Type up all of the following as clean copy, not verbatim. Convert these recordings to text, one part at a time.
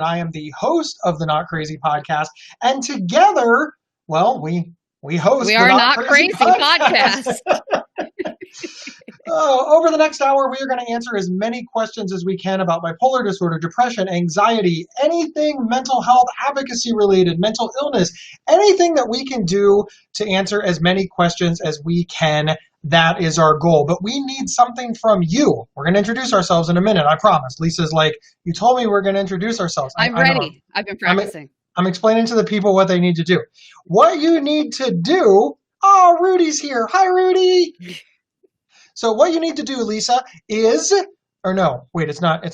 I am the host of the Not Crazy podcast. And together, well, we host We the are Not Not Crazy Crazy podcast. podcast. Over the next hour, we are going to answer as many questions as we can about bipolar disorder, depression, anxiety, anything mental health advocacy related, mental illness, anything that we can do to answer as many questions as we can. That is our goal. But we need something from you. We're going to introduce ourselves in a minute, I promise. Lisa's like, you told me we're going to introduce ourselves. I'm ready. I've been practicing. I'm explaining to the people what they need to do. What you need to do, oh, Rudy's here. Hi, Rudy. So what you need to do, Lisa, is, or no, wait, it's not,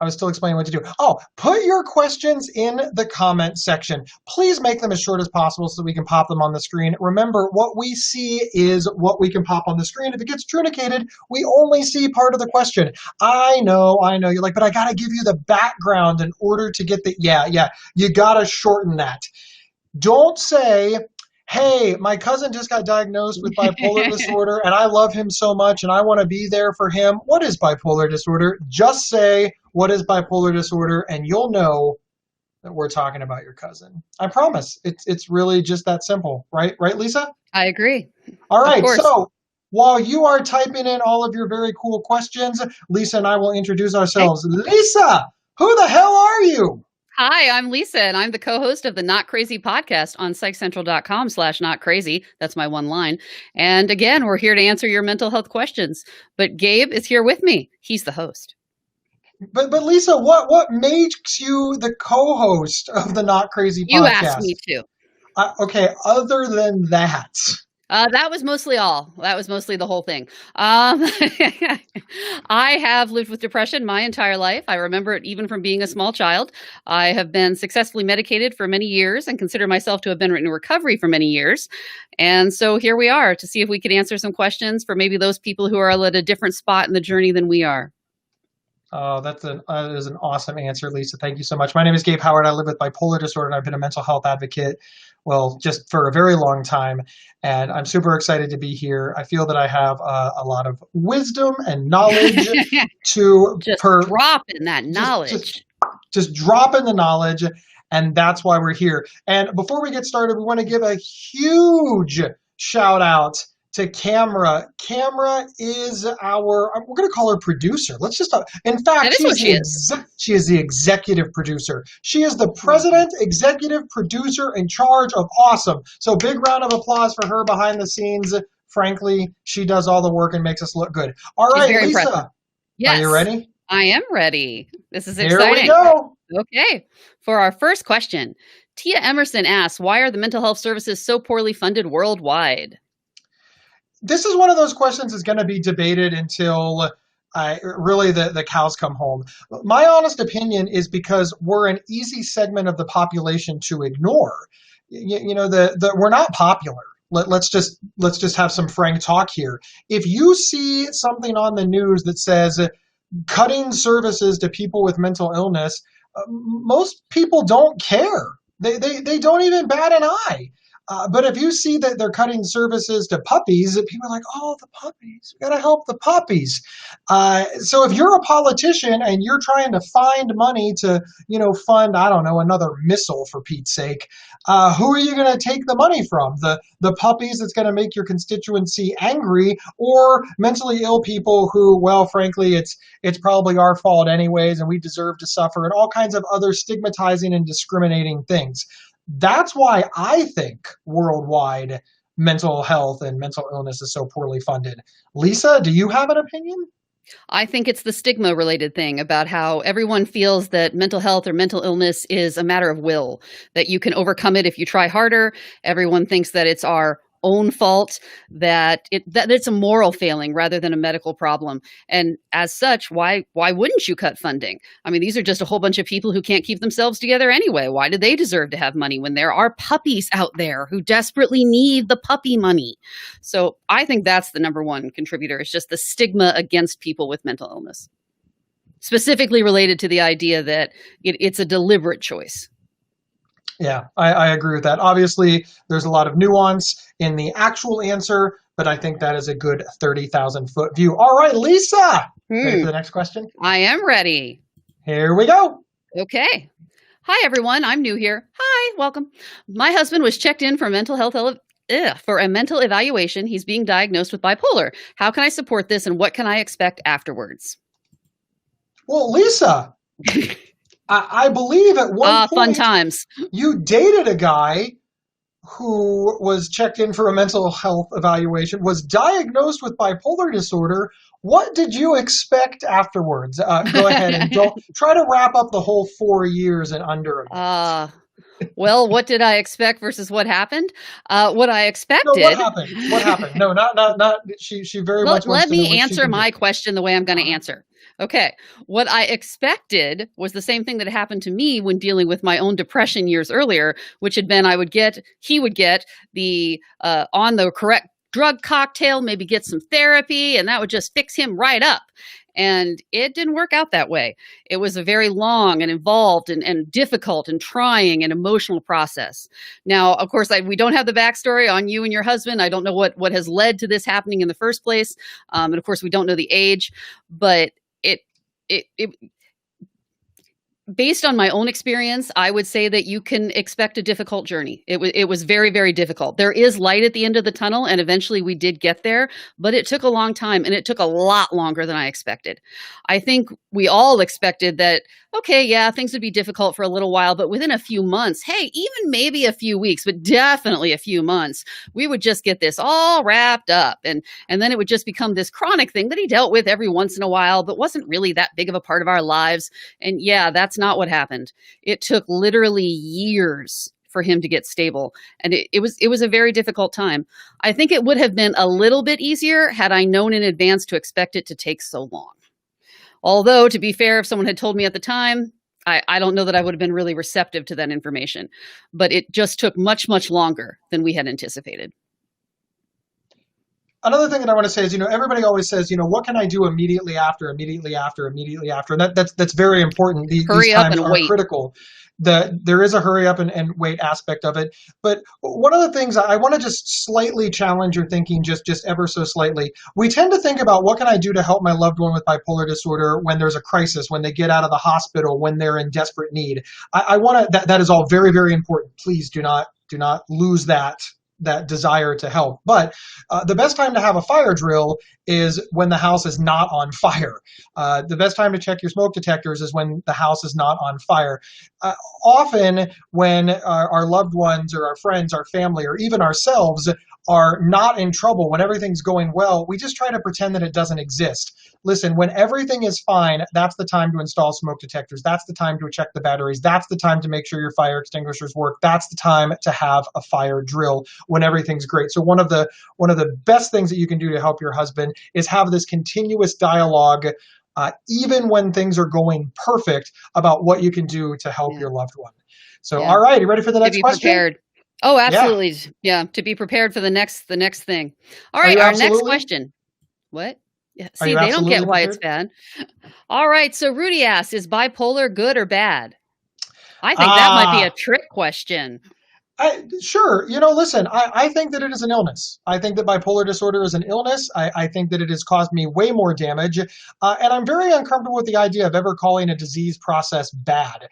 I was still explaining what to do. Oh, put your questions in the comment section. Please make them as short as possible so that we can pop them on the screen. Remember, what we see is what we can pop on the screen. If it gets trunicated, we only see part of the question. I know, you're like, but I got to give you the background in order to get the, yeah, you got to shorten that. Don't say, hey, my cousin just got diagnosed with bipolar disorder and I love him so much and I want to be there for him. What is bipolar disorder? Just say, what is bipolar disorder? And you'll know that we're talking about your cousin. I promise. It's really just that simple. Right, Lisa? I agree. All right. So while you are typing in all of your very cool questions, Lisa and I will introduce ourselves. Hey. Lisa, who the hell are you? Hi, I'm Lisa, and I'm the co-host of the Not Crazy podcast on psychcentral.com/notcrazy. That's my one line. And again, we're here to answer your mental health questions. But Gabe is here with me. He's the host. But Lisa, what makes you the co-host of the Not Crazy podcast? You asked me to. Okay, other than that. That was mostly all. That was mostly the whole thing. I have lived with depression my entire life. I remember it even from being a small child. I have been successfully medicated for many years and consider myself to have been in recovery for many years. And so here we are to see if we can answer some questions for maybe those people who are at a different spot in the journey than we are. Oh, that is an awesome answer, Lisa. Thank you so much. My name is Gabe Howard. I live with bipolar disorder, and I've been a mental health advocate, well, just for a very long time. And I'm super excited to be here. I feel that I have a lot of wisdom and knowledge to drop in that knowledge. Just drop in the knowledge, and that's why we're here. And before we get started, we want to give a huge shout out to Camera. Camera is we're going to call her producer. Let's just talk. In fact, she is the executive producer. She is the president, executive producer in charge of awesome. So big round of applause for her behind the scenes. Frankly, she does all the work and makes us look good. All right, Lisa. Impressive. Yes. Are you ready? I am ready. This is exciting. Here we go. Okay. For our first question, Tia Emerson asks, why are the mental health services so poorly funded worldwide? This is one of those questions that's going to be debated until really the cows come home. My honest opinion is because we're an easy segment of the population to ignore. We're not popular. Let's just have some frank talk here. If you see something on the news that says cutting services to people with mental illness, most people don't care. They don't even bat an eye. But if you see that they're cutting services to puppies, people are like, oh, the puppies, we got to help the puppies. So if you're a politician and you're trying to find money to, fund, I don't know, another missile for Pete's sake, who are you going to take the money from? The puppies that's going to make your constituency angry, or mentally ill people who, well, frankly, it's probably our fault anyways, and we deserve to suffer, and all kinds of other stigmatizing and discriminating things. That's why I think worldwide mental health and mental illness is so poorly funded. Lisa, do you have an opinion? I think it's the stigma related thing about how everyone feels that mental health or mental illness is a matter of will, that you can overcome it if you try harder. Everyone thinks that it's our own fault, that it's a moral failing rather than a medical problem. And as such, why wouldn't you cut funding? I mean, these are just a whole bunch of people who can't keep themselves together anyway. Why do they deserve to have money when there are puppies out there who desperately need the puppy money? So I think that's the number one contributor. It's just the stigma against people with mental illness, specifically related to the idea that it's a deliberate choice. Yeah, I agree with that. Obviously, there's a lot of nuance in the actual answer, but I think that is a good 30,000-foot view. All right, Lisa, ready for the next question? I am ready. Here we go. Okay. Hi, everyone. I'm new here. Hi, welcome. My husband was checked in for for a mental evaluation. He's being diagnosed with bipolar. How can I support this, and what can I expect afterwards? Well, Lisa, I believe at one Fun point times. you dated a guy who was checked in for a mental health evaluation, was diagnosed with bipolar disorder. What did you expect afterwards? Go ahead and don't try to wrap up the whole 4 years in under a minute. Uh, well, what did I expect versus what happened? What I No, what expected. happened? What happened? No, not. She very much wants Let to know me what she answer can do. my question the way I'm going to answer. Okay. What I expected was the same thing that happened to me when dealing with my own depression years earlier, which had been he would get the on the correct drug cocktail, maybe get some therapy, and that would just fix him right up. And it didn't work out that way. It was a very long and involved and difficult and trying and emotional process. Now, of course, we don't have the backstory on you and your husband. I don't know what has led to this happening in the first place. And of course, we don't know the age, but it based on my own experience, I would say that you can expect a difficult journey. It was very, very difficult. There is light at the end of the tunnel, and eventually we did get there, but it took a long time, and it took a lot longer than I expected. I think we all expected that, okay, yeah, things would be difficult for a little while, but within a few months, hey, even maybe a few weeks, but definitely a few months, we would just get this all wrapped up. And then it would just become this chronic thing that he dealt with every once in a while, but wasn't really that big of a part of our lives. And yeah, that's not what happened. It took literally years for him to get stable. And it was a very difficult time. I think it would have been a little bit easier had I known in advance to expect it to take so long. Although, to be fair, if someone had told me at the time, I don't know that I would have been really receptive to that information. But it just took much, much longer than we had anticipated. Another thing that I want to say is, everybody always says, what can I do immediately after, immediately after, immediately after? And that's very important. These Hurry up times and are wait. critical. There is a hurry up and wait aspect of it. But one of the things I want to just slightly challenge your thinking, just ever so slightly. We tend to think about what can I do to help my loved one with bipolar disorder when there's a crisis, when they get out of the hospital, when they're in desperate need. I want to, that is all very, very important. Please do not lose that desire to help. But the best time to have a fire drill is when the house is not on fire. The best time to check your smoke detectors is when the house is not on fire. Often when our loved ones or our friends, our family, or even ourselves are not in trouble, when everything's going well, we just try to pretend that it doesn't exist. Listen, when everything is fine, that's the time to install smoke detectors. That's the time to check the batteries. That's the time to make sure your fire extinguishers work. That's the time to have a fire drill when everything's great. So one of the best things that you can do to help your husband is have this continuous dialogue, even when things are going perfect, about what you can do to help your loved one. So, Yeah. all right, you ready for the next question? Prepared. Oh, Yeah. absolutely. Yeah, to be prepared for the next thing. All Are right, you our next absolutely? question. What? Yeah, Are see, you they don't get absolutely why it's prepared? bad. All right, so Rudy asks, is bipolar good or bad? I think that might be a Ah, trick question. Sure. Listen, I think that it is an illness. I think that bipolar disorder is an illness. I think that it has caused me way more damage. And I'm very uncomfortable with the idea of ever calling a disease process bad.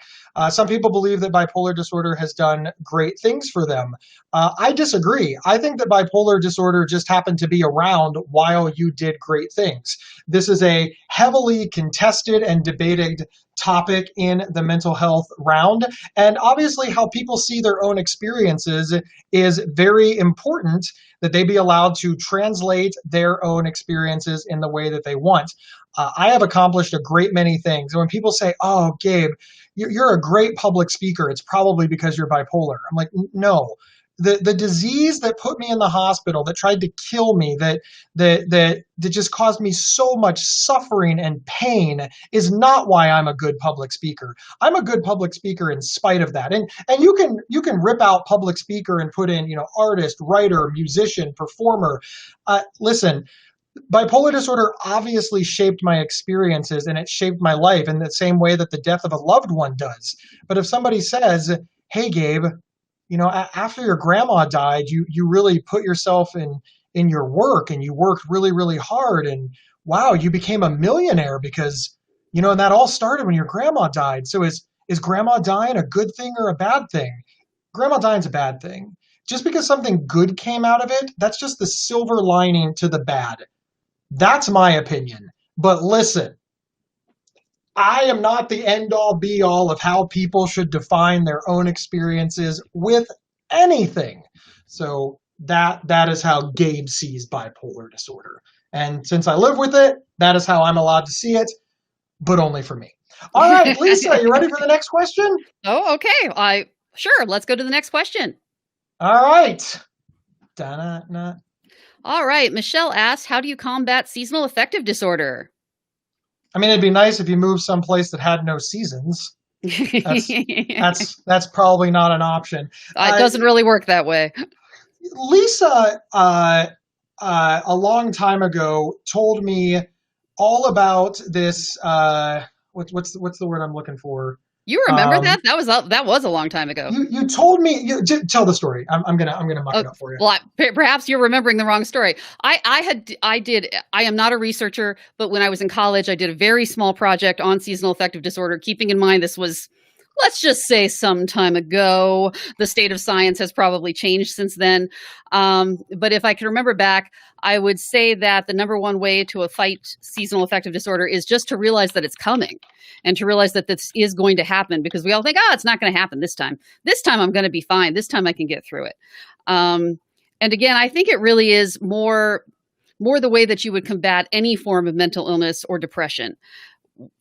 Some people believe that bipolar disorder has done great things for them. I disagree. I think that bipolar disorder just happened to be around while you did great things. This is a heavily contested and debated topic in the mental health round. And obviously, how people see their own experiences is very important, that they be allowed to translate their own experiences in the way that they want. I have accomplished a great many things. And when people say, oh, Gabe, you're a great public speaker, it's probably because you're bipolar. I'm like, no. The disease that put me in the hospital, that tried to kill me, that just caused me so much suffering and pain, is not why I'm a good public speaker. I'm a good public speaker in spite of that. And you can rip out public speaker and put in, artist, writer, musician, performer. Listen, bipolar disorder obviously shaped my experiences, and it shaped my life in the same way that the death of a loved one does. But if somebody says, hey, Gabe, after your grandma died, you really put yourself in your work, and you worked really, really hard, and wow, you became a millionaire because, and that all started when your grandma died. So is is grandma dying a good thing or a bad thing? Grandma dying's a bad thing. Just because something good came out of it, that's just the silver lining to the bad. That's my opinion. But listen, I am not the end all be all of how people should define their own experiences with anything. So that is how Gabe sees bipolar disorder. And since I live with it, that is how I'm allowed to see it, but only for me. All right, Lisa, you ready for the next question? Oh, okay. Sure. Let's go to the next question. All right. Da-na-na. All right. Michelle asked, how do you combat seasonal affective disorder? I mean, it'd be nice if you moved someplace that had no seasons. That's probably not an option. It doesn't really work that way. Lisa, a long time ago, told me all about this. What's the word I'm looking for? You remember that? That was a long time ago. You told me. Tell the story. I'm gonna muck it up for you. Well, perhaps you're remembering the wrong story. I am not a researcher, but when I was in college, I did a very small project on seasonal affective disorder. Keeping in mind this was, let's just say, some time ago. The state of science has probably changed since then. But if I can remember back, I would say that the number one way to fight seasonal affective disorder is just to realize that it's coming and to realize that this is going to happen, because we all think, it's not going to happen this time. This time I'm going to be fine. This time I can get through it. And again, I think it really is more the way that you would combat any form of mental illness or depression.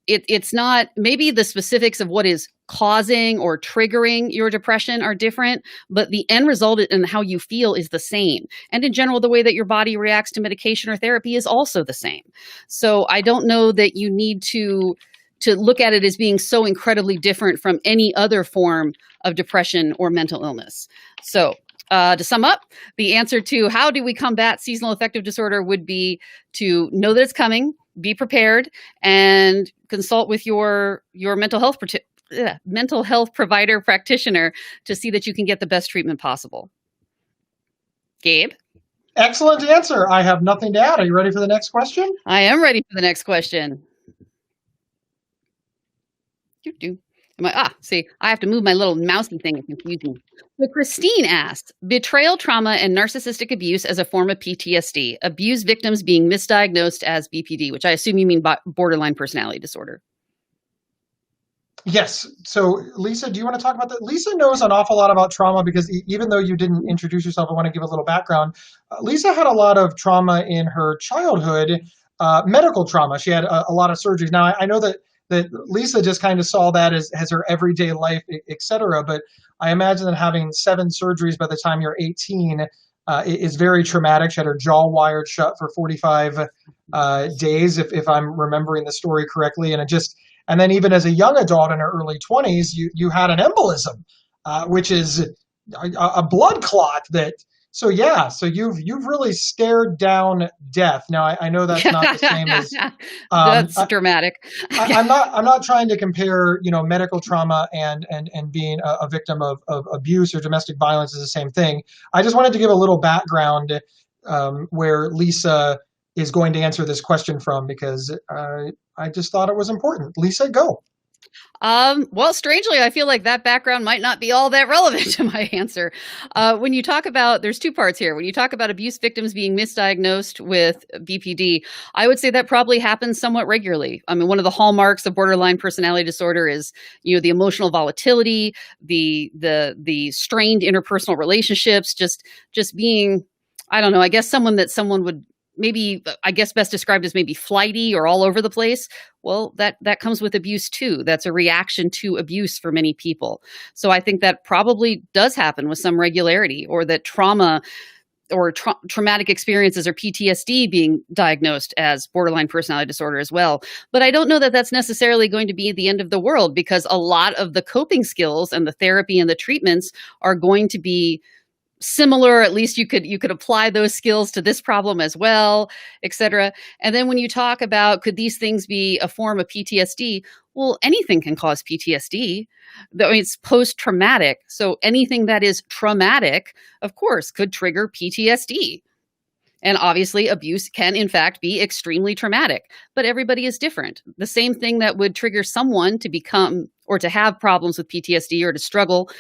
It's not, maybe the specifics of what is causing or triggering your depression are different, but the end result and how you feel is the same. And in general, the way that your body reacts to medication or therapy is also the same. So I don't know that you need to look at it as being so incredibly different from any other form of depression or mental illness. So to sum up, the answer to how do we combat seasonal affective disorder would be to know that it's coming, be prepared, and consult with your mental health provider practitioner to see that you can get the best treatment possible. Gabe? Excellent answer. I have nothing to add. Are you ready for the next question? I am ready for the next question. See, I have to move my little mousey thing. It's confusing. So Christine asked, betrayal, trauma, and narcissistic abuse as a form of PTSD. Abuse victims being misdiagnosed as BPD, which I assume you mean borderline personality disorder. Yes. So Lisa, do you want to talk about that? Lisa knows an awful lot about trauma because even though you didn't introduce yourself, I want to give a little background. Lisa had a lot of trauma in her childhood, medical trauma. She had a lot of surgeries. Now, I know that Lisa just kind of saw that as her everyday life, et cetera. But I imagine that having 7 surgeries by the time you're 18 is very traumatic. She had her jaw wired shut for 45 days, if I'm remembering the story correctly. And then even as a young adult in her early 20s, you had an embolism, which is a blood clot that. So you've really stared down death. Now I know that's not the same as that's dramatic. I'm not trying to compare medical trauma and being a victim of abuse or domestic violence is the same thing. I just wanted to give a little background where Lisa is going to answer this question from, because I just thought it was important. Lisa, go. Well, strangely, I feel like that background might not be all that relevant to my answer. When you talk about, there's 2 parts here. When you talk about abuse victims being misdiagnosed with BPD, I would say that probably happens somewhat regularly. I mean, one of the hallmarks of borderline personality disorder is, the emotional volatility, the strained interpersonal relationships, just being, I don't know, I guess someone would maybe, I guess best described as maybe flighty or all over the place. Well, that comes with abuse too. That's a reaction to abuse for many people. So I think that probably does happen with some regularity, or that trauma or traumatic experiences or PTSD being diagnosed as borderline personality disorder as well. But I don't know that that's necessarily going to be the end of the world, because a lot of the coping skills and the therapy and the treatments are going to be similar. At least you could apply those skills to this problem as well, et cetera. And then when you talk about, could these things be a form of PTSD? Well, anything can cause PTSD. I mean, it's post-traumatic. So anything that is traumatic, of course, could trigger PTSD. And obviously, abuse can, in fact, be extremely traumatic, but everybody is different. The same thing that would trigger someone to become or to have problems with PTSD or to struggle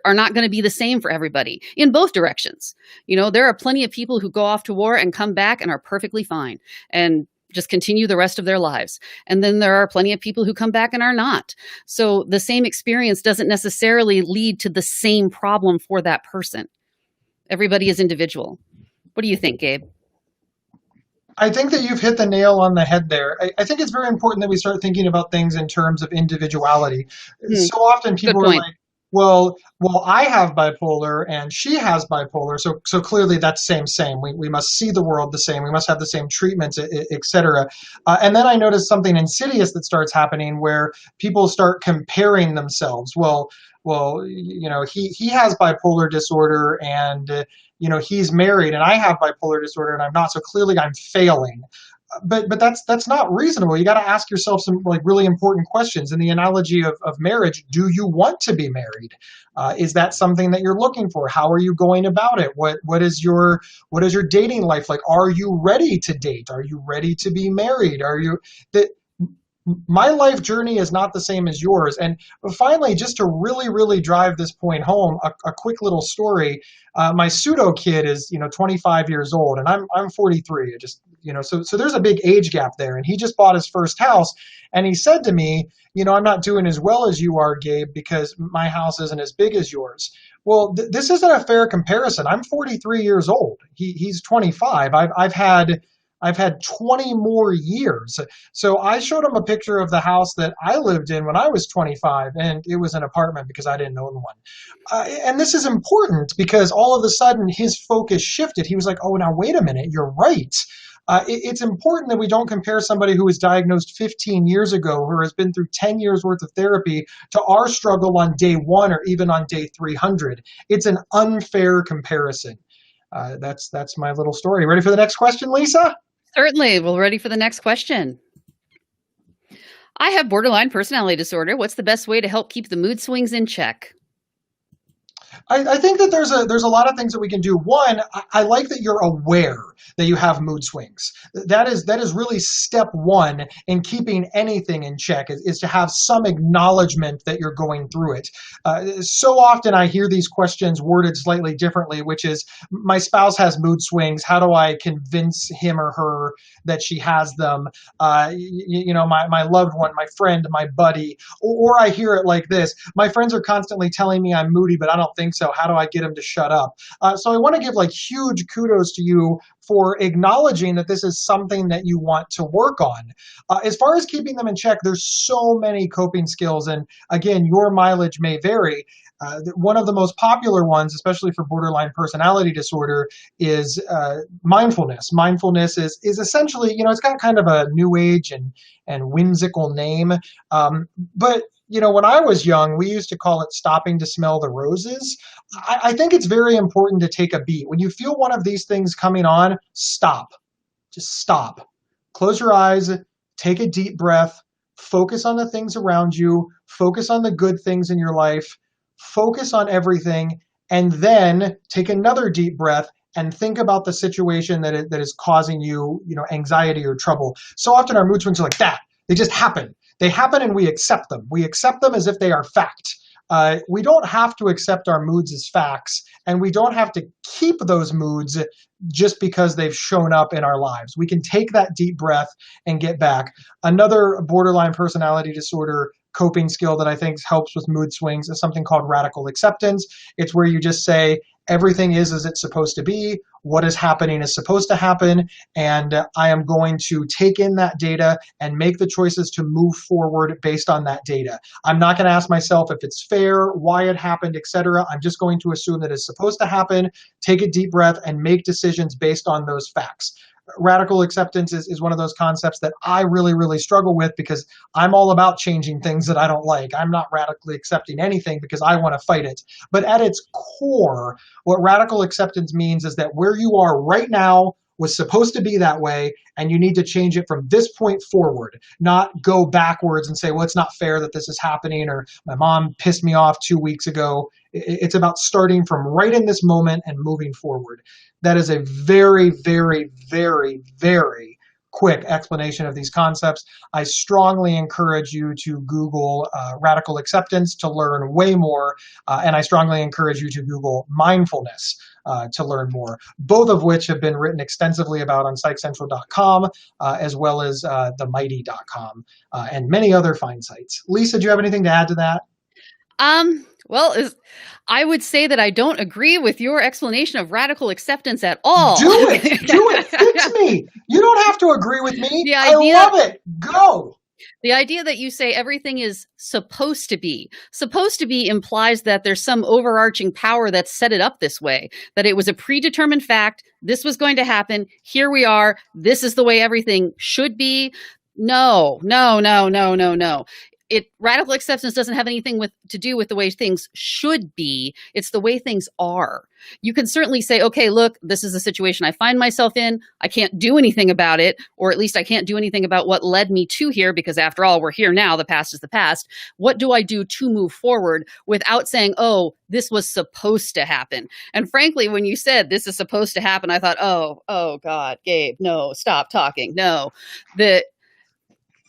are not going to be the same for everybody in both directions. There are plenty of people who go off to war and come back and are perfectly fine and just continue the rest of their lives. And then there are plenty of people who come back and are not. So the same experience doesn't necessarily lead to the same problem for that person. Everybody is individual. What do you think, Gabe? I think that you've hit the nail on the head there. I think it's very important that we start thinking about things in terms of individuality. So often Good people are point. like, well, I have bipolar and she has bipolar, so clearly that's same. We must see the world the same. We must have the same treatments, et cetera. And then I noticed something insidious that starts happening where people start comparing themselves. He has bipolar disorder and he's married and I have bipolar disorder and I'm not, so clearly I'm failing. But that's not reasonable. You got to ask yourself some like really important questions. In the analogy of marriage, do you want to be married? Is that something that you're looking for? How are you going about it? What is your dating life like? Are you ready to date? Are you ready to be married? Are you that my life journey is not the same as yours. And finally, just to really, really drive this point home, a quick little story. My pseudo kid is, 25 years old, and I'm 43. So there's a big age gap there. And he just bought his first house, and he said to me, I'm not doing as well as you are, Gabe, because my house isn't as big as yours. Well, this isn't a fair comparison. I'm 43 years old. He's 25. I've had 20 more years. So I showed him a picture of the house that I lived in when I was 25, and it was an apartment because I didn't own one. And this is important because all of a sudden his focus shifted. He was like, oh, now wait a minute, you're right. It's important that we don't compare somebody who was diagnosed 15 years ago, who has been through 10 years worth of therapy, to our struggle on day one or even on day 300. It's an unfair comparison. That's my little story. Ready for the next question, Lisa? Certainly. Well, ready for the next question. I have borderline personality disorder. What's the best way to help keep the mood swings in check? I think that there's a lot of things that we can do. One, I like that you're aware that you have mood swings. That is really step one in keeping anything in check is to have some acknowledgement that you're going through it. So often I hear these questions worded slightly differently, which is, my spouse has mood swings. How do I convince him or her that she has them? My loved one, my friend, my buddy. Or I hear it like this: my friends are constantly telling me I'm moody, but I don't think so. How do I get them to shut up? So I want to give huge kudos to you for acknowledging that this is something that you want to work on. As far as keeping them in check, there's so many coping skills, and again, your mileage may vary. One of the most popular ones, especially for borderline personality disorder, is mindfulness. Mindfulness is essentially, it's got kind of a new age and whimsical name, but when I was young, we used to call it stopping to smell the roses. I think it's very important to take a beat. When you feel one of these things coming on, stop. Just stop. Close your eyes, take a deep breath, focus on the things around you, focus on the good things in your life, focus on everything, and then take another deep breath and think about the situation that is causing you, anxiety or trouble. So often our mood swings are like that. They just happen. They happen and we accept them. We accept them as if they are fact. We don't have to accept our moods as facts, and we don't have to keep those moods just because they've shown up in our lives. We can take that deep breath and get back. Another borderline personality disorder coping skill that I think helps with mood swings is something called radical acceptance. It's where you just say, everything is as it's supposed to be. What is happening is supposed to happen. And I am going to take in that data and make the choices to move forward based on that data. I'm not going to ask myself if it's fair, why it happened, etc. I'm just going to assume that it's supposed to happen, take a deep breath, and make decisions based on those facts. Radical acceptance is one of those concepts that I really, really struggle with because I'm all about changing things that I don't like. I'm not radically accepting anything because I want to fight it. But at its core, what radical acceptance means is that where you are right now, was supposed to be that way, and you need to change it from this point forward, not go backwards and say, well, it's not fair that this is happening, or my mom pissed me off 2 weeks ago. It's about starting from right in this moment and moving forward. That is a very, very, very, very quick explanation of these concepts. I strongly encourage you to Google radical acceptance to learn way more, and I strongly encourage you to Google mindfulness to learn more, both of which have been written extensively about on psychcentral.com, as well as themighty.com, and many other fine sites. Lisa, do you have anything to add to that? Well, I would say that I don't agree with your explanation of radical acceptance at all. Do it. Do it. Fix me. You don't have to agree with me. I love it. Go. The idea that you say everything is supposed to be implies that there's some overarching power that set it up this way, that it was a predetermined fact. This was going to happen. Here we are. This is the way everything should be. No. Radical acceptance doesn't have anything to do with the way things should be. It's the way things are. You can certainly say, okay, look, this is a situation I find myself in. I can't do anything about it, or at least I can't do anything about what led me to here, because after all, we're here now. The past is the past. What do I do to move forward without saying, oh, this was supposed to happen? And frankly, when you said this is supposed to happen, I thought, oh God, Gabe, no, stop talking. No,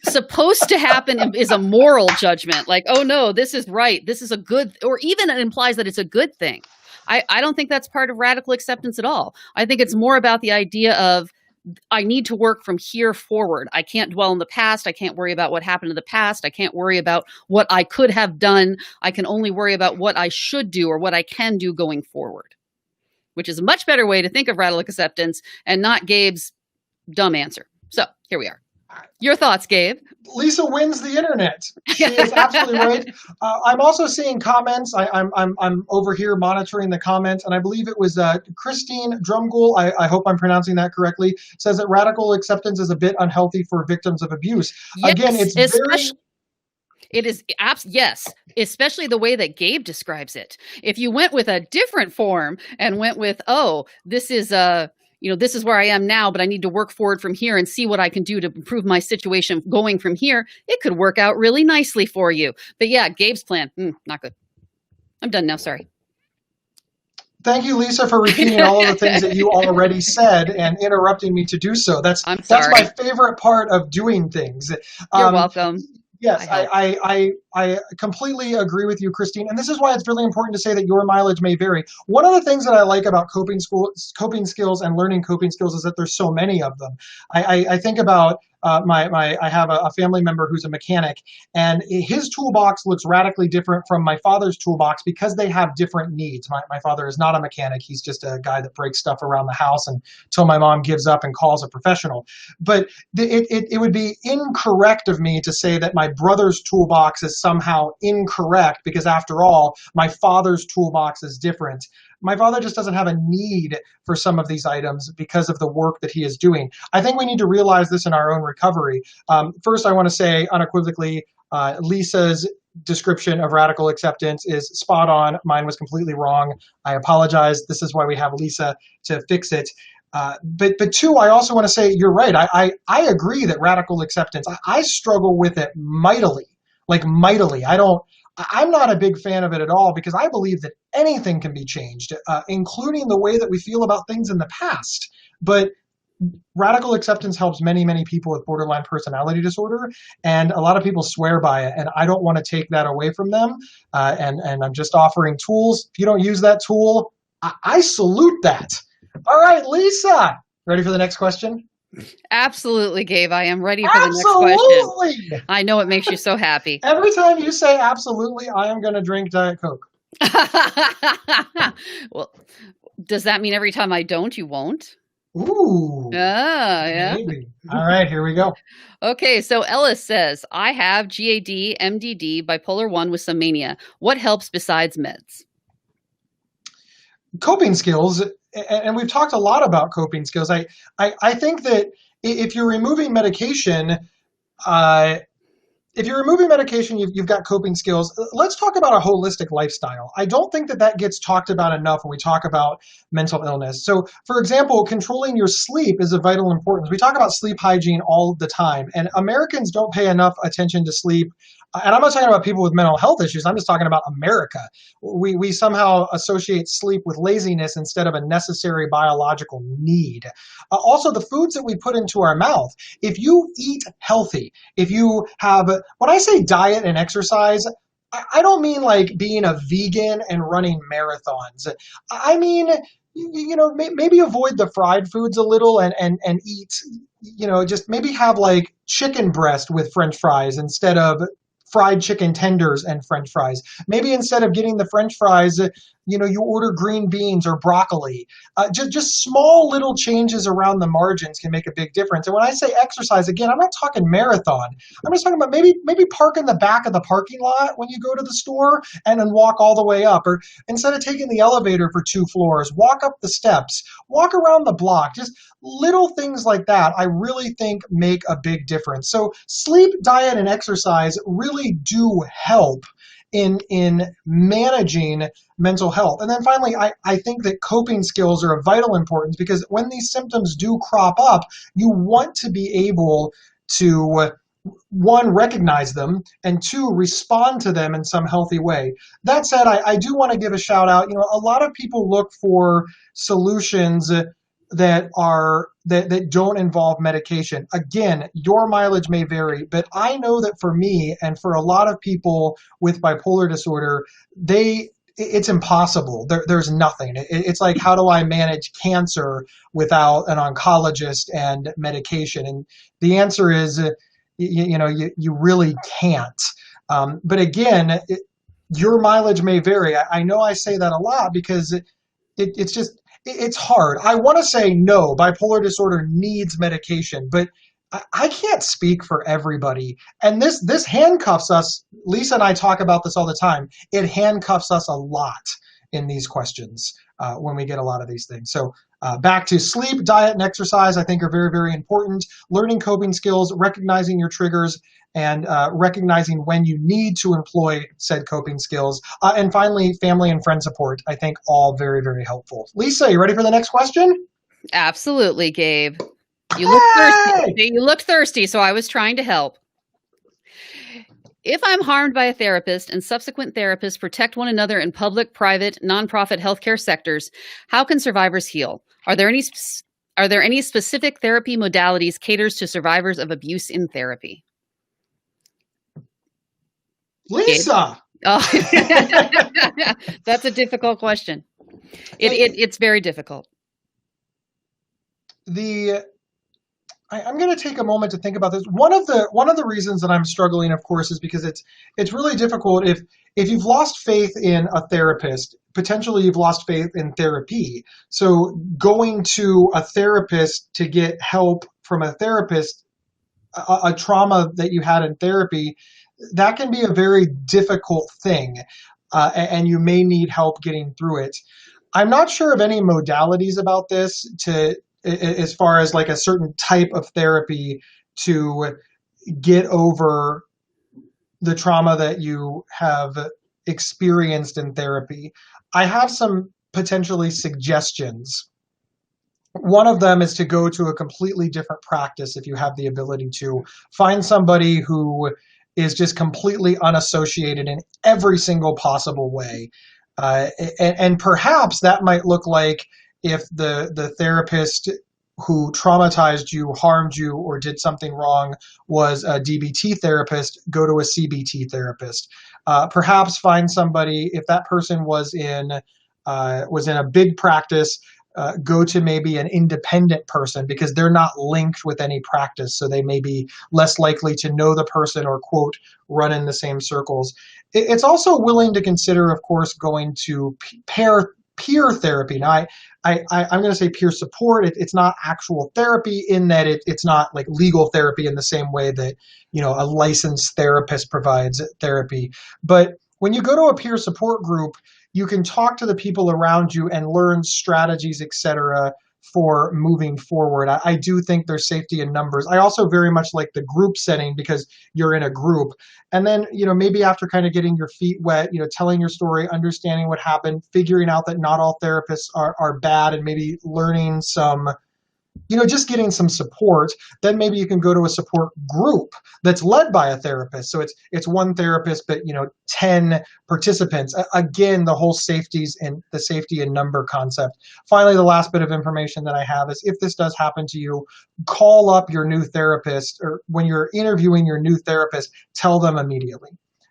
supposed to happen is a moral judgment, like, oh no, this is right, this is a good, or even it implies that it's a good thing. I don't think that's part of radical acceptance at all. I think it's more about the idea of, I need to work from here forward. I can't dwell in the past. I can't worry about what happened in the past. I can't worry about what I could have done. I can only worry about what I should do or what I can do going forward, which is a much better way to think of radical acceptance and not Gabe's dumb answer. So here we are. Your thoughts, Gabe? Lisa wins the internet. She is absolutely right. I'm also seeing comments. I'm over here monitoring the comments, and I believe it was Christine Drumgool. I hope I'm pronouncing that correctly. Says that radical acceptance is a bit unhealthy for victims of abuse. Yes, again, it's very. It is, yes, especially the way that Gabe describes it. If you went with a different form and went with, oh, this is this is where I am now, but I need to work forward from here and see what I can do to improve my situation going from here, it could work out really nicely for you. But yeah, Gabe's plan, not good. I'm done now. Sorry. Thank you, Lisa, for repeating all of the things that you already said and interrupting me to do so. That's my favorite part of doing things. You're welcome. Yes, I completely agree with you, Christine. And this is why it's really important to say that your mileage may vary. One of the things that I like about coping skills and learning coping skills is that there's so many of them. I think about I have a family member who's a mechanic, and his toolbox looks radically different from my father's toolbox because they have different needs. My father is not a mechanic. He's just a guy that breaks stuff around the house until my mom gives up and calls a professional. But it would be incorrect of me to say that my brother's toolbox is somehow incorrect because, after all, my father's toolbox is different. My father just doesn't have a need for some of these items because of the work that he is doing. I think we need to realize this in our own recovery. First, I want to say unequivocally, Lisa's description of radical acceptance is spot on. Mine was completely wrong. I apologize. This is why we have Lisa to fix it. But two, I also want to say you're right. I agree that radical acceptance, I struggle with it mightily, like mightily. I'm not a big fan of it at all because I believe that anything can be changed, including the way that we feel about things in the past. But radical acceptance helps many, many people with borderline personality disorder, and a lot of people swear by it, and I don't want to take that away from them. And I'm just offering tools. If you don't use that tool, I salute that. All right, Lisa, ready for the next question? Absolutely, Gabe. I am ready for the next question. I know it makes you so happy. Every time you say absolutely, I am going to drink Diet Coke. Well, does that mean every time I don't, you won't? Ooh. Yeah. Maybe. All right, here we go. Okay, so Ellis says, I have GAD, MDD, bipolar 1 with some mania. What helps besides meds? Coping skills, and we've talked a lot about coping skills. I think that if you're removing medication, if you're removing medication, you've got coping skills. Let's talk about a holistic lifestyle. I don't think that that gets talked about enough when we talk about mental illness. So, for example, controlling your sleep is of vital importance. We talk about sleep hygiene all the time, and Americans don't pay enough attention to sleep. And I'm not talking about people with mental health issues. I'm just talking about America. We somehow associate sleep with laziness instead of a necessary biological need. Also, the foods that we put into our mouth. If you eat healthy, if you have, when I say diet and exercise, I don't mean like being a vegan and running marathons. I mean, maybe avoid the fried foods a little and eat, just maybe have like chicken breast with French fries instead of fried chicken tenders and French fries. Maybe instead of getting the French fries, you order green beans or broccoli. Just small little changes around the margins can make a big difference. And when I say exercise, again, I'm not talking marathon. I'm just talking about maybe park in the back of the parking lot when you go to the store and then walk all the way up. Or instead of taking the elevator for 2 floors, walk up the steps, walk around the block. Just little things like that, I really think make a big difference. So sleep, diet, and exercise really do help in managing mental health. And then finally, I think that coping skills are of vital importance because when these symptoms do crop up, you want to be able to, one, recognize them, and two, respond to them in some healthy way. That said, I do want to give a shout out. A lot of people look for solutions that don't involve medication. Again, your mileage may vary, but I know that for me and for a lot of people with bipolar disorder, it's impossible. There's nothing. It's like, how do I manage cancer without an oncologist and medication? And the answer is, you really can't. But again, your mileage may vary. I know I say that a lot because it's hard. I want to say no, bipolar disorder needs medication, but I can't speak for everybody. And this handcuffs us. Lisa and I talk about this all the time. It handcuffs us a lot in these questions when we get a lot of these things. So back to sleep, diet, and exercise, I think are very, very important. Learning coping skills, recognizing your triggers, and recognizing when you need to employ said coping skills. And finally, family and friend support, I think all very, very helpful. Lisa, you ready for the next question? Absolutely, Gabe. You look thirsty. You look thirsty, so I was trying to help. If I'm harmed by a therapist and subsequent therapists protect one another in public, private, nonprofit healthcare sectors, how can survivors heal? Are there any specific therapy modalities caters to survivors of abuse in therapy? Lisa! Oh. That's a difficult question. It's very difficult. I'm going to take a moment to think about this. One of the reasons that I'm struggling, of course, is because it's really difficult if you've lost faith in a therapist, potentially you've lost faith in therapy. So going to a therapist to get help from a therapist, a trauma that you had in therapy, that can be a very difficult thing, and you may need help getting through it. I'm not sure of any modalities about this as far as like a certain type of therapy to get over the trauma that you have experienced in therapy. I have some potentially suggestions. One of them is to go to a completely different practice if you have the ability to. Find somebody who is just completely unassociated in every single possible way. And perhaps that might look like if the therapist who traumatized you, harmed you, or did something wrong was a DBT therapist, go to a CBT therapist. Perhaps find somebody, if that person was in a big practice, go to maybe an independent person because they're not linked with any practice, so they may be less likely to know the person or, quote, run in the same circles. It's also willing to consider, of course, going to peer therapy. Now, I'm going to say peer support. It's not actual therapy in that it's not like legal therapy in the same way that, a licensed therapist provides therapy. But when you go to a peer support group, you can talk to the people around you and learn strategies, etc., for moving forward. I do think there's safety in numbers. I also very much like the group setting because you're in a group. And then, maybe after kind of getting your feet wet, telling your story, understanding what happened, figuring out that not all therapists are bad, and maybe learning some, just getting some support, then maybe you can go to a support group that's led by a therapist. So it's one therapist, but 10 participants. Again, the whole safety and number concept. Finally, the last bit of information that I have is if this does happen to you, call up your new therapist, or when you're interviewing your new therapist, tell them immediately.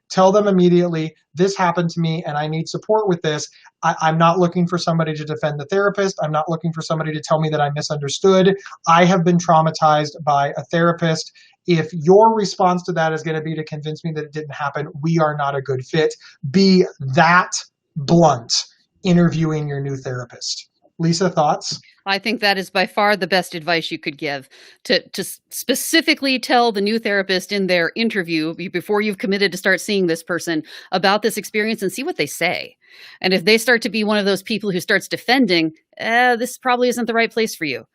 Tell them immediately, this happened to me and I need support with this. I'm not looking for somebody to defend the therapist. I'm not looking for somebody to tell me that I misunderstood. I have been traumatized by a therapist. If your response to that is going to be to convince me that it didn't happen, we are not a good fit. Be that blunt interviewing your new therapist. Lisa, thoughts? I think that is by far the best advice you could give, to specifically tell the new therapist in their interview before you've committed to start seeing this person about this experience and see what they say. And if they start to be one of those people who starts defending, this probably isn't the right place for you.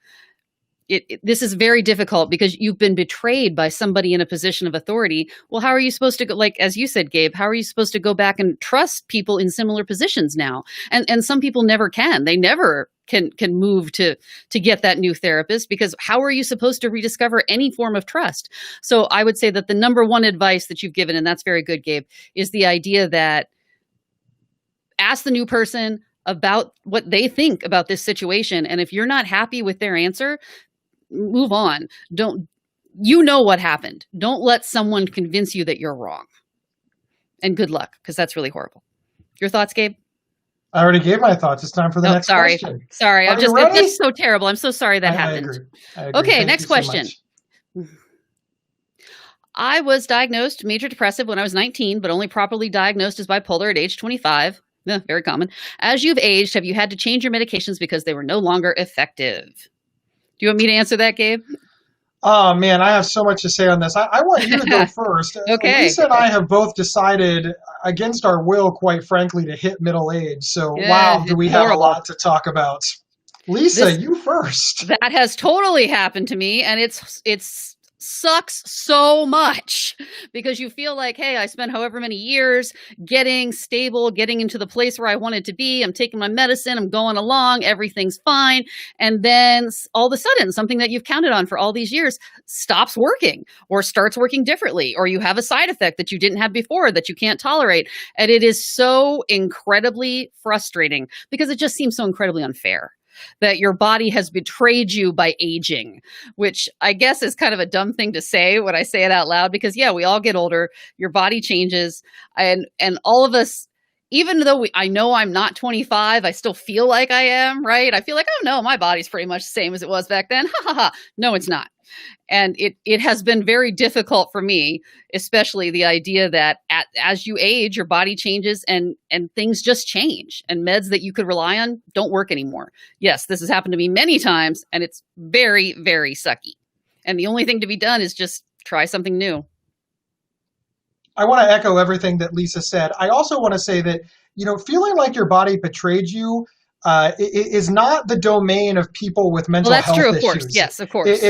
This is very difficult because you've been betrayed by somebody in a position of authority. Well, how are you supposed to go, like, as you said, Gabe, how are you supposed to go back and trust people in similar positions now? And some people never can. They never can move to get that new therapist, because how are you supposed to rediscover any form of trust? So I would say that the number one advice that you've given, and that's very good, Gabe, is the idea that ask the new person about what they think about this situation. And if you're not happy with their answer, move on. You know what happened. Don't let someone convince you that you're wrong. And good luck, because that's really horrible. Your thoughts, Gabe? I already gave my thoughts. It's time for the next question. Sorry. It's so terrible. I'm so sorry that happened. I agree. Okay, Thank next question. So I was diagnosed major depressive when I was 19, but only properly diagnosed as bipolar at age 25. Very common. As you've aged, have you had to change your medications because they were no longer effective? Do you want me to answer that, Gabe? Oh, man, I have so much to say on this. I want you to go first. Okay. Lisa and I have both decided, against our will, quite frankly, to hit middle age. So, Yeah, wow, do we have horrible. a lot to talk about. Lisa, you first. That has totally happened to me, and it's sucks so much, because you feel like, hey, I spent however many years getting stable, getting into the place where I wanted to be. I'm taking my medicine, I'm going along, everything's fine. And then all of a sudden, something that you've counted on for all these years stops working, or starts working differently, or you have a side effect that you didn't have before that you can't tolerate. And it is so incredibly frustrating, because it just seems so incredibly unfair that your body has betrayed you by aging, which I guess is kind of a dumb thing to say when I say it out loud, because yeah, we all get older, your body changes, and all of us, even though I know I'm not 25, I still feel like I am, right? I feel like, oh no, my body's pretty much the same as it was back then. Ha ha ha. No, it's not. And it has been very difficult for me, especially the idea that as you age, your body changes and things just change, and meds that you could rely on don't work anymore. Yes, this has happened to me many times, and it's very, very sucky. And the only thing to be done is just try something new. I want to echo everything that Lisa said. I also want to say that, feeling like your body betrayed you is not the domain of people with mental health issues. Well, that's true, of course. Yes, of course.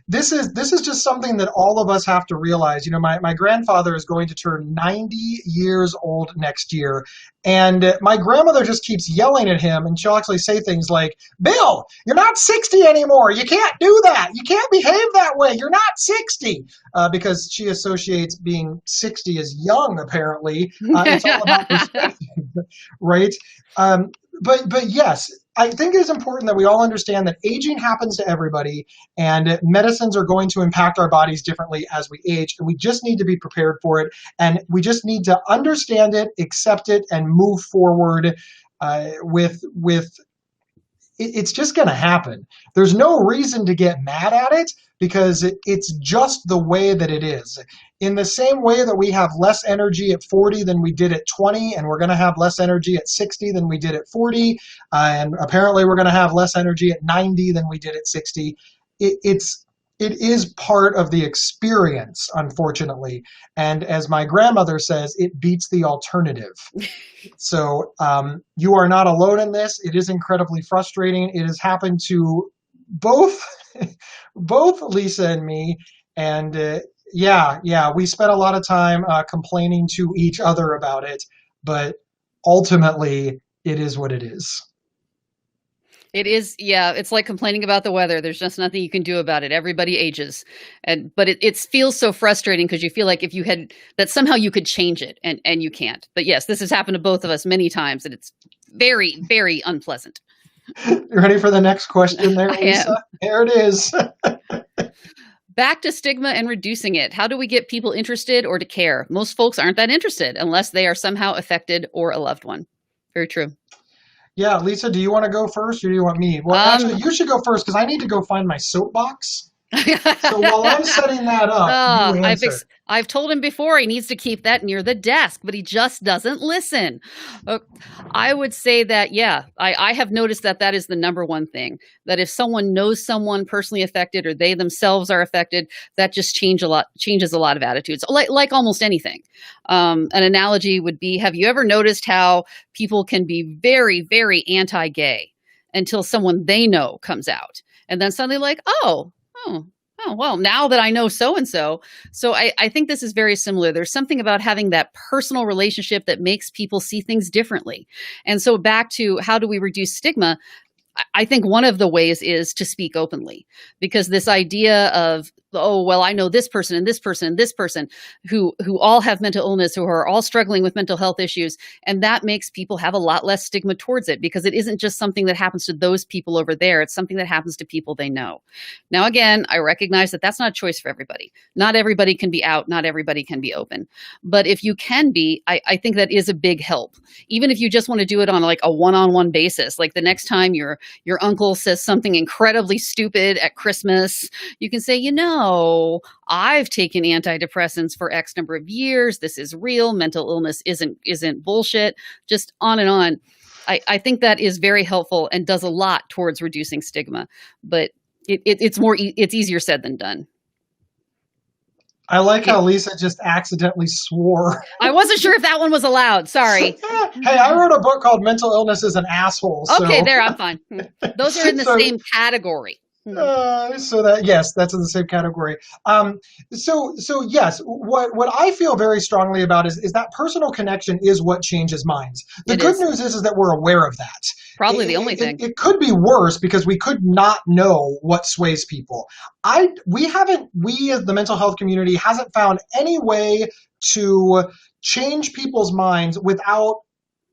This is just something that all of us have to realize. My grandfather is going to turn 90 years old next year, and my grandmother just keeps yelling at him, and she'll actually say things like, "Bill, you're not 60 anymore. You can't do that. You can't behave that way. You're not 60," because she associates being 60 as young. Apparently, it's all about perspective, right? But yes, I think it is important that we all understand that aging happens to everybody, and medicines are going to impact our bodies differently as we age, and we just need to be prepared for it, and we just need to understand it, accept it, and move forward with it's just going to happen. There's no reason to get mad at it, because it's just the way that it is. In the same way that we have less energy at 40 than we did at 20, and we're going to have less energy at 60 than we did at 40, and apparently we're going to have less energy at 90 than we did at 60. It is part of the experience, unfortunately. And as my grandmother says, it beats the alternative. So you are not alone in this. It is incredibly frustrating. It has happened to both both Lisa and me, and yeah, we spent a lot of time complaining to each other about it, but ultimately, it is what it is. It is, yeah, it's like complaining about the weather. There's just nothing you can do about it. Everybody ages. But it feels so frustrating because you feel like if you had that somehow you could change it and you can't. But yes, this has happened to both of us many times and it's very, very unpleasant. You ready for the next question there, I am. Lisa? There it is. Back to stigma and reducing it. How do we get people interested or to care? Most folks aren't that interested unless they are somehow affected or a loved one. Very true. Yeah, Lisa, do you want to go first or do you want me? Well, actually, Um, you should go first because I need to go find my soapbox. So while I'm setting that up, you answer. I've told him before he needs to keep that near the desk, but he just doesn't listen. Uh, I would say that, yeah, I have noticed that that is the number one thing. That if someone knows someone personally affected or they themselves are affected, that just changes a lot of attitudes, like almost anything. An analogy would be, have you ever noticed how people can be very, very anti-gay until someone they know comes out? And then suddenly like, oh, well, now that I know so and so. So I think this is very similar. There's something about having that personal relationship that makes people see things differently. And so back to how do we reduce stigma? I think one of the ways is to speak openly, because this idea of, oh, well, I know this person and this person and this person who all have mental illness, who are all struggling with mental health issues. And that makes people have a lot less stigma towards it because it isn't just something that happens to those people over there. It's something that happens to people they know. Now, again, I recognize that that's not a choice for everybody. Not everybody can be out. Not everybody can be open. But if you can be, I think that is a big help. Even if you just want to do it on like a one-on-one basis, like the next time your uncle says something incredibly stupid at Christmas, you can say, I've taken antidepressants for X number of years. This is real. Mental illness isn't bullshit. Just on and on. I think that is very helpful and does a lot towards reducing stigma, but it's easier said than done. I like Okay. how Lisa just accidentally swore. I wasn't sure if that one was allowed. Sorry. Hey, I wrote a book called Mental Illness is an Asshole. Okay, So, there, I'm fine. Those are in the so same category. so that yes, that's in the same category. So yes, what I feel very strongly about is that personal connection is what changes minds. The It good is news is that we're aware of that. probably the only thing. It could be worse because we could not know what sways people. We as the mental health community hasn't found any way to change people's minds without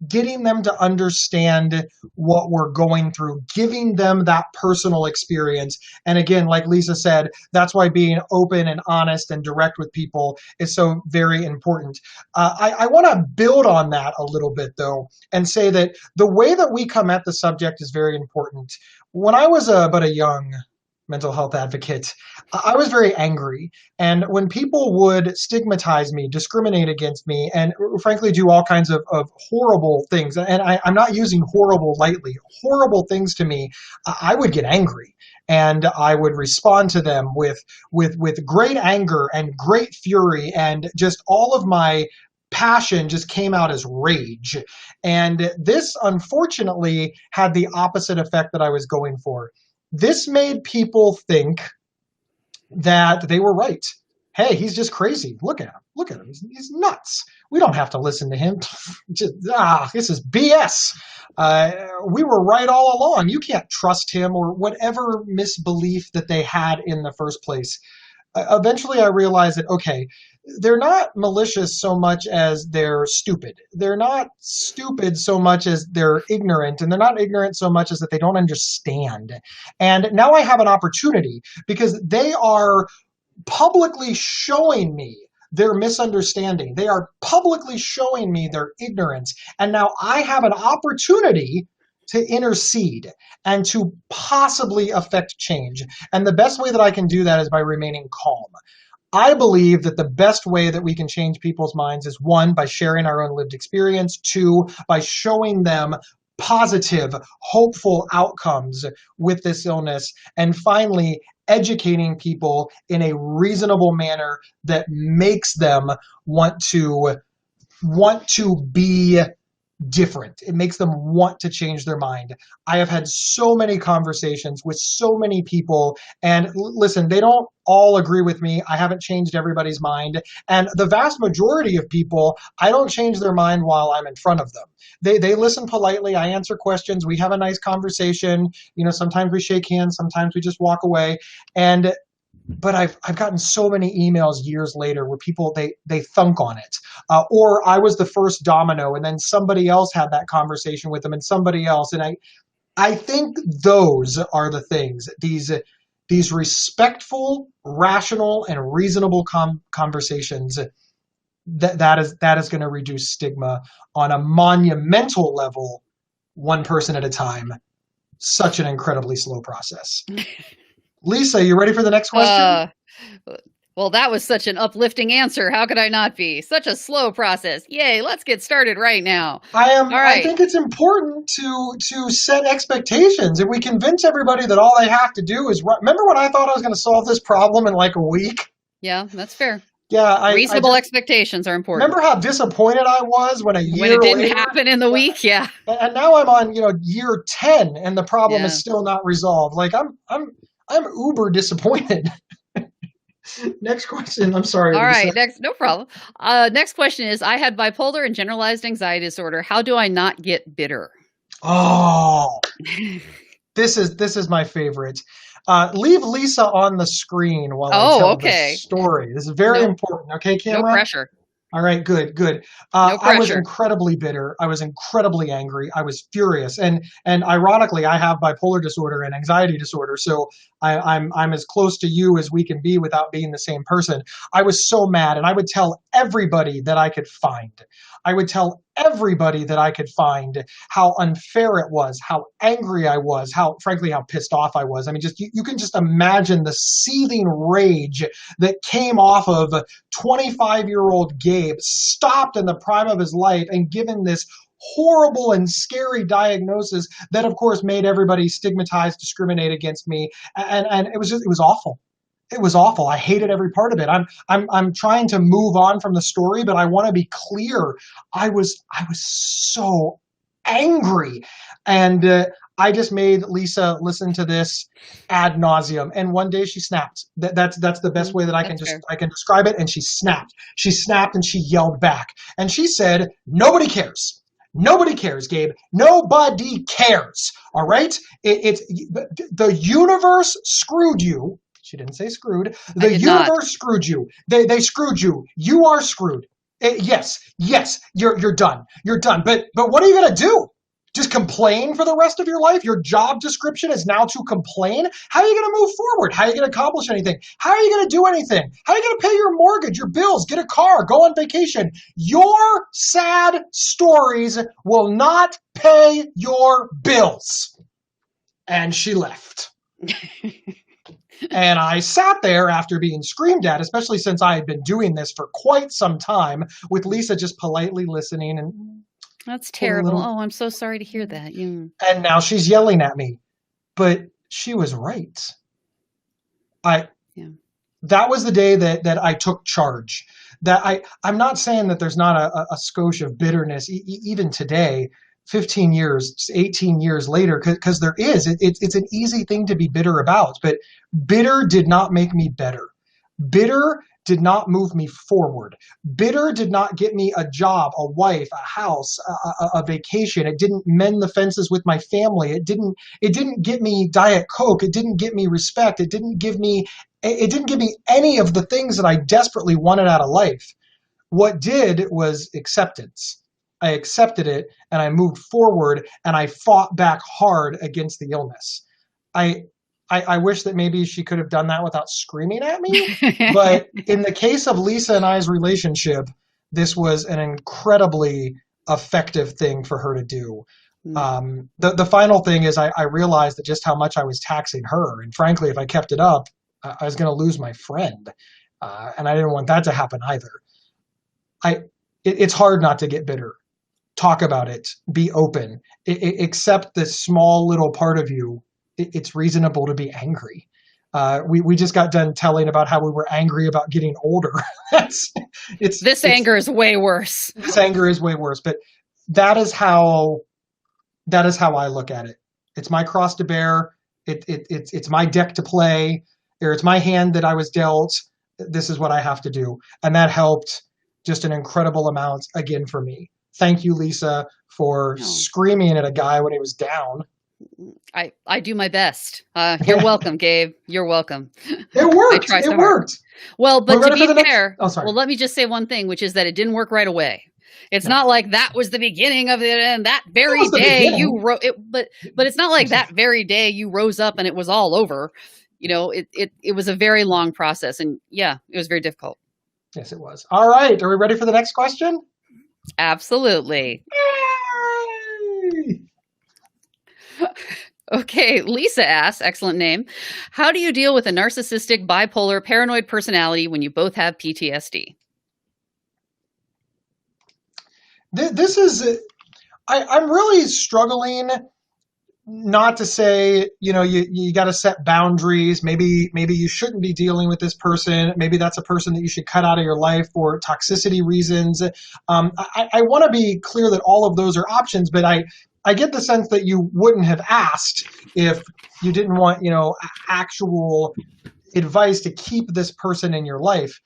getting them to understand what we're going through, giving them that personal experience. And again, like Lisa said, that's why being open and honest and direct with people is so very important. I want to build on that a little bit, though, and say that the way that we come at the subject is very important. When I was but a young mental health advocate, I was very angry. And when people would stigmatize me, discriminate against me, and frankly do all kinds of horrible things, and I'm not using horrible lightly, horrible things to me, I would get angry. And I would respond to them with great anger and great fury, and just all of my passion just came out as rage. And this, unfortunately, had the opposite effect that I was going for. This made people think that they were right. Hey, he's just crazy. Look at him. Look at him. He's nuts. We don't have to listen to him. This is BS. We were right all along. You can't trust him, or whatever misbelief that they had in the first place. Eventually, I realized that, okay, they're not malicious so much as they're stupid. They're not stupid so much as they're ignorant, and they're not ignorant so much as that they don't understand. And now I have an opportunity because they are publicly showing me their misunderstanding. They are publicly showing me their ignorance. And now I have an opportunity to intercede and to possibly affect change. And the best way that I can do that is by remaining calm. I believe that the best way that we can change people's minds is, one, by sharing our own lived experience, two, by showing them positive, hopeful outcomes with this illness, and finally, educating people in a reasonable manner that makes them want to be different. It makes them want to change their mind. I have had so many conversations with so many people, and listen, they don't all agree with me. I haven't changed everybody's mind. And the vast majority of people, I don't change their mind while I'm in front of them. They listen politely. I answer questions. We have a nice conversation. Sometimes we shake hands, sometimes we just walk away. But I've gotten so many emails years later where people they thunk on it, or I was the first domino, and then somebody else had that conversation with them, and somebody else, and I think those are the things, these respectful, rational, and reasonable conversations that is going to reduce stigma on a monumental level, one person at a time. Such an incredibly slow process. Lisa, you ready for the next question? Well, that was such an uplifting answer. How could I not be? Such a slow process. Yay, let's get started right now. All right. I think it's important to set expectations. If we convince everybody that all they have to do is remember when I thought I was going to solve this problem in like a week? Yeah, that's fair. Yeah, reasonable expectations are important. Remember how disappointed I was when it didn't happen in the week? Yeah. And now I'm on, year 10 and the problem is still not resolved. Like I'm uber disappointed. Next question. I'm sorry. All right. No problem. Next question is, I had bipolar and generalized anxiety disorder. How do I not get bitter? Oh, this is my favorite. Leave Lisa on the screen while I tell the story. This is very important. Okay, camera? No pressure. All right, good. No I was incredibly bitter. I was incredibly angry. I was furious, and ironically, I have bipolar disorder and anxiety disorder. So I'm as close to you as we can be without being the same person. I was so mad, and I would tell everybody that I could find. How unfair it was, how angry I was, how pissed off I was. I mean, you can just imagine the seething rage that came off of 25-year-old Gabe, stopped in the prime of his life and given this horrible and scary diagnosis that, of course, made everybody stigmatize, discriminate against me, and it was awful. It was awful. I hated every part of it. I'm trying to move on from the story, but I want to be clear. I was so angry, and I just made Lisa listen to this ad nauseum. And one day she snapped. That's the best way that I can describe it. And she snapped. She snapped and she yelled back. And she said, "Nobody cares. Nobody cares, Gabe. Nobody cares. All right? The universe screwed you." She didn't say screwed. The universe screwed you. They screwed you. You are screwed. Yes, you're done. You're done. But what are you going to do? Just complain for the rest of your life? Your job description is now to complain? How are you going to move forward? How are you going to accomplish anything? How are you going to do anything? How are you going to pay your mortgage, your bills, get a car, go on vacation? Your sad stories will not pay your bills. And she left. And I sat there after being screamed at, especially since I had been doing this for quite some time, with Lisa just politely listening. And that's terrible. I'm so sorry to hear that. And now she's yelling at me. But she was right. That was the day that I took charge. I'm not saying that there's not a skosh of bitterness, even today, 15 years, 18 years later, because there is. It's an easy thing to be bitter about, but bitter did not make me better. Bitter did not move me forward. Bitter did not get me a job, a wife, a house, a vacation. It didn't mend the fences with my family. It didn't get me Diet Coke. It didn't get me respect. It didn't give me any of the things that I desperately wanted out of life. What did was acceptance. I accepted it and I moved forward and I fought back hard against the illness. I wish that maybe she could have done that without screaming at me. But in the case of Lisa and I's relationship, this was an incredibly effective thing for her to do. The final thing is I realized that just how much I was taxing her. And frankly, if I kept it up, I was going to lose my friend. And I didn't want that to happen either. It's hard not to get bitter. Talk about it. Be open. Accept this small little part of you. It's reasonable to be angry. We just got done telling about how we were angry about getting older. This anger is way worse. This anger is way worse. But that is how I look at it. It's my cross to bear. It's my deck to play, or it's my hand that I was dealt. This is what I have to do, and that helped just an incredible amount again for me. Thank you, Lisa, for screaming at a guy when he was down. I do my best. You're welcome, Gabe. You're welcome. It worked. It worked. Well, but to be fair, sorry. Well, let me just say one thing, which is that it didn't work right away. It's not like that was the beginning of it, and that very day you wrote it. But it's not like that very day you rose up and it was all over. You know, it was a very long process, and yeah, it was very difficult. Yes, it was. All right, are we ready for the next question? Absolutely. Yay! Okay, Lisa asks, excellent name. How do you deal with a narcissistic, bipolar, paranoid personality when you both have PTSD? This is, I'm really struggling not to say, you got to set boundaries. Maybe you shouldn't be dealing with this person. Maybe that's a person that you should cut out of your life for toxicity reasons. I want to be clear that all of those are options, but I get the sense that you wouldn't have asked if you didn't want, actual advice to keep this person in your life.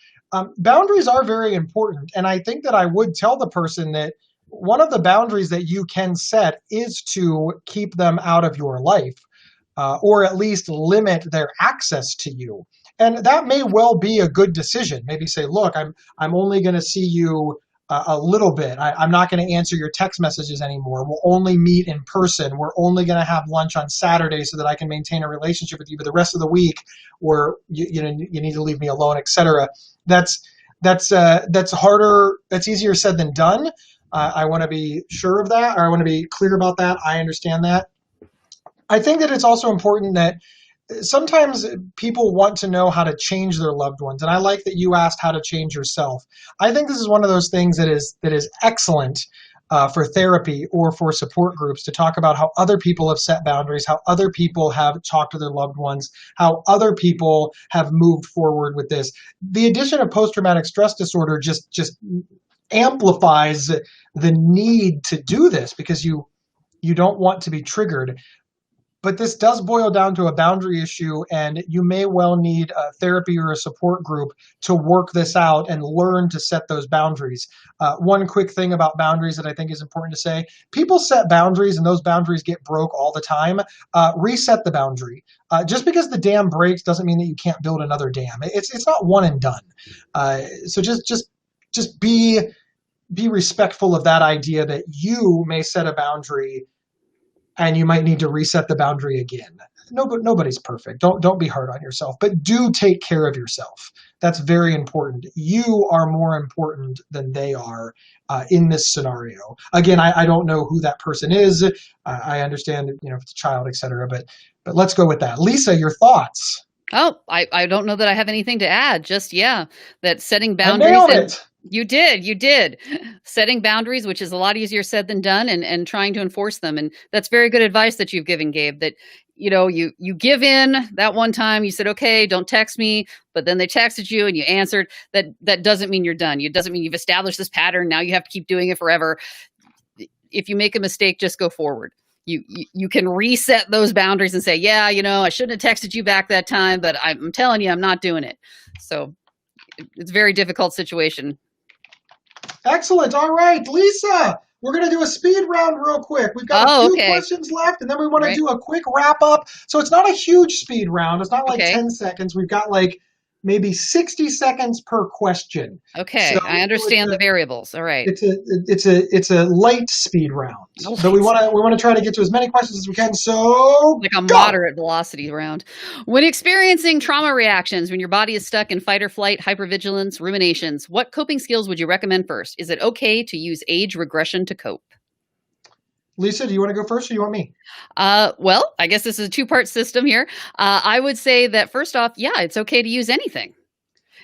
Boundaries are very important. And I think that I would tell the person that one of the boundaries that you can set is to keep them out of your life, or at least limit their access to you. And that may well be a good decision. Maybe say, look, I'm only going to see you a little bit. I'm not going to answer your text messages anymore. We'll only meet in person. We're only going to have lunch on Saturday so that I can maintain a relationship with you. But the rest of the week, or you need to leave me alone, etc. That's harder. That's easier said than done. I want to be sure of that, or I want to be clear about that. I understand that. I think that it's also important that sometimes people want to know how to change their loved ones. And I like that you asked how to change yourself. I think this is one of those things that is excellent for therapy or for support groups, to talk about how other people have set boundaries, how other people have talked to their loved ones, how other people have moved forward with this. The addition of post-traumatic stress disorder just amplifies the need to do this, because you don't want to be triggered. But this does boil down to a boundary issue, and you may well need a therapy or a support group to work this out and learn to set those boundaries. One quick thing about boundaries that I think is important to say: people set boundaries and those boundaries get broke all the time. Reset the boundary. Just because the dam breaks doesn't mean that you can't build another dam. It's not one and done. So just be respectful of that idea that you may set a boundary and you might need to reset the boundary again. Nobody's perfect. Don't be hard on yourself, but do take care of yourself. That's very important. You are more important than they are in this scenario. Again, I don't know who that person is. I understand, if it's a child, etc. But let's go with that. Lisa, your thoughts? Oh, I don't know that I have anything to add. Just, that setting boundaries. I nailed it. You did. Setting boundaries, which is a lot easier said than done, and trying to enforce them. And that's very good advice that you've given, Gabe, that, you give in that one time. You said, okay, don't text me, but then they texted you and you answered. That doesn't mean you're done. It doesn't mean you've established this pattern. Now you have to keep doing it forever. If you make a mistake, just go forward. You can reset those boundaries and say, I shouldn't have texted you back that time, but I'm telling you, I'm not doing it. So it's a very difficult situation. Excellent. All right, Lisa, we're going to do a speed round real quick. We've got a few questions left, and then we want to do a quick wrap up. So it's not a huge speed round. It's not like 10 seconds. We've got maybe 60 seconds per question. Okay, so I understand the variables. All right. It's a light speed round. So we want to try to get to as many questions as we can. So like a moderate velocity round. When experiencing trauma reactions, when your body is stuck in fight or flight, hypervigilance, ruminations, what coping skills would you recommend first? Is it okay to use age regression to cope? Lisa, do you want to go first, or do you want me? Well, I guess this is a two-part system here. I would say that first off, it's okay to use anything.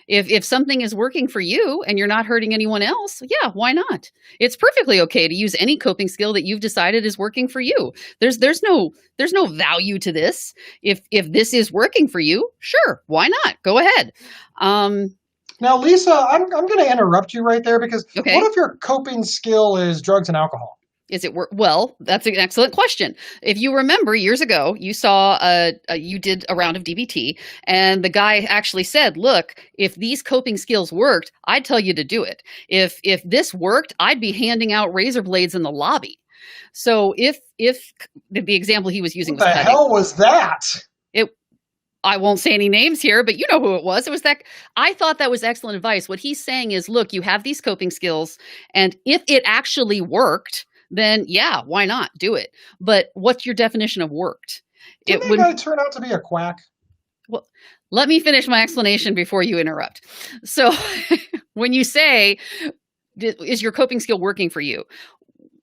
If something is working for you and you're not hurting anyone else, why not? It's perfectly okay to use any coping skill that you've decided is working for you. There's no value to this. If this is working for you, sure, why not? Go ahead. Now, Lisa, I'm going to interrupt you right there, because what if your coping skill is drugs and alcohol? Is it work? Well, that's an excellent question. If you remember years ago, you saw you did a round of DBT, and the guy actually said, "Look, if these coping skills worked, I'd tell you to do it. If this worked, I'd be handing out razor blades in the lobby." So if the example he was using What was the cutting, hell was that? it I won't say any names here, but you know who it was. It was that I thought that was excellent advice. What he's saying is, look, you have these coping skills, and if it actually worked, then yeah, why not do it? But what's your definition of worked? Didn't It that would guy turn out to be a quack? well, let me finish my explanation before you interrupt. So, when you say, is your coping skill working for you?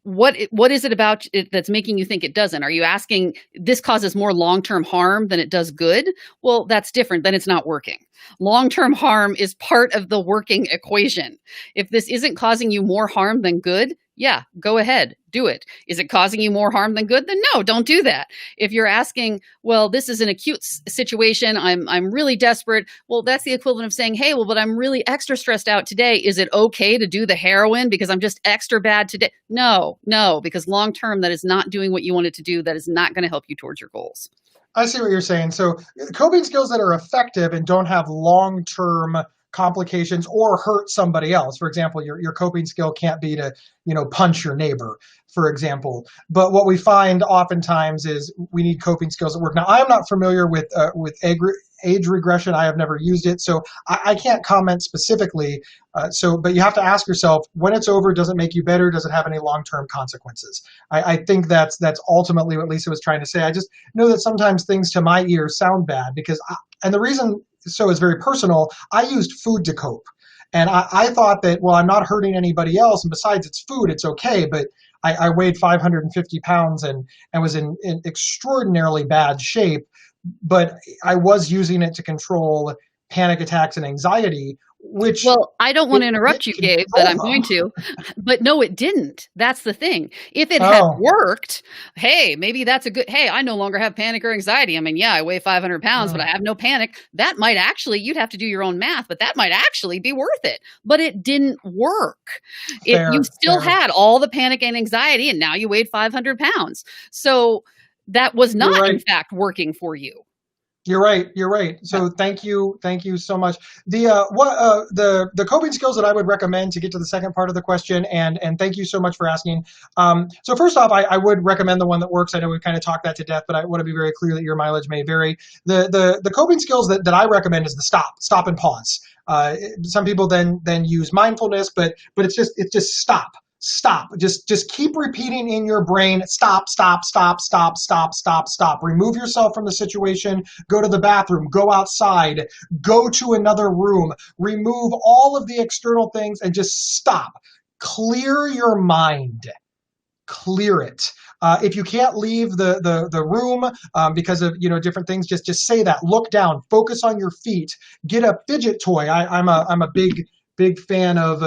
What is it about it that's making you think it doesn't? Are you asking this causes more long-term harm than it does good? Well, that's different. Then it's not working. Long-term harm is part of the working equation. If this isn't causing you more harm than good, yeah, go ahead, do it. Is it causing you more harm than good? Then no, don't do that. If you're asking, well, this is an acute situation, I'm really desperate. Well, that's the equivalent of saying, hey, well, but I'm really extra stressed out today. Is it okay to do the heroin because I'm just extra bad today? No, because long term, that is not doing what you wanted to do. That is not going to help you towards your goals. I see what you're saying. So coping skills that are effective and don't have long-term complications or hurt somebody else. For example, your coping skill can't be to, punch your neighbor, for example. But what we find oftentimes is we need coping skills that work. Now, I am not familiar with age regression. I have never used it, so I can't comment specifically. But you have to ask yourself, when it's over, does it make you better? Does it have any long-term consequences? I think that's ultimately what Lisa was trying to say. I just know that sometimes things to my ears sound bad and the reason so is very personal. I used food to cope. And I thought that, well, I'm not hurting anybody else. And besides, it's food, it's okay. But I weighed 550 pounds and was in extraordinarily bad shape. But I was using it to control panic attacks and anxiety, which. Well, I don't want to interrupt you, Gabe, but I'm going to. But no, it didn't. That's the thing. If it had worked, hey, maybe that's hey, I no longer have panic or anxiety. I mean, yeah, I weigh 500 pounds, but I have no panic. That might actually, you'd have to do your own math, but that might actually be worth it. But it didn't work. You still had all the panic and anxiety, and now you weighed 500 pounds. So that was not, in fact, working for you. You're right. So thank you so much. The coping skills that I would recommend to get to the second part of the question, and thank you so much for asking. So first off, I would recommend the one that works. I know we've kind of talked that to death, but I want to be very clear that your mileage may vary. The coping skills that I recommend is the stop and pause. Some people then use mindfulness, but it's just stop. Stop. Just keep repeating in your brain, stop. Remove yourself from the situation, go to the bathroom, go outside, go to another room, remove all of the external things and just stop. Clear your mind. Clear it. If you can't leave the room because of different things, just say that. Look down. Focus on your feet. Get a fidget toy. I'm a big fan of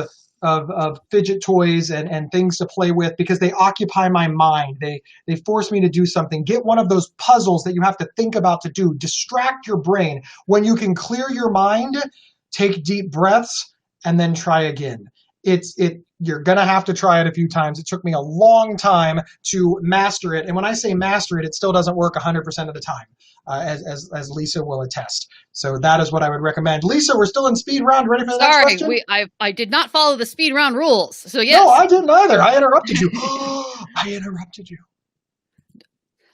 fidget toys and things to play with because they occupy my mind. They force me to do something. Get one of those puzzles that you have to think about to do. Distract your brain. When you can clear your mind, take deep breaths and then try again. You're going to have to try it a few times. It took me a long time to master it. And when I say master it, it still doesn't work 100% of the time, as Lisa will attest. So that is what I would recommend. Lisa, we're still in speed round. Ready for the next question? Sorry, I did not follow the speed round rules. So yes. No, I didn't either. I interrupted you.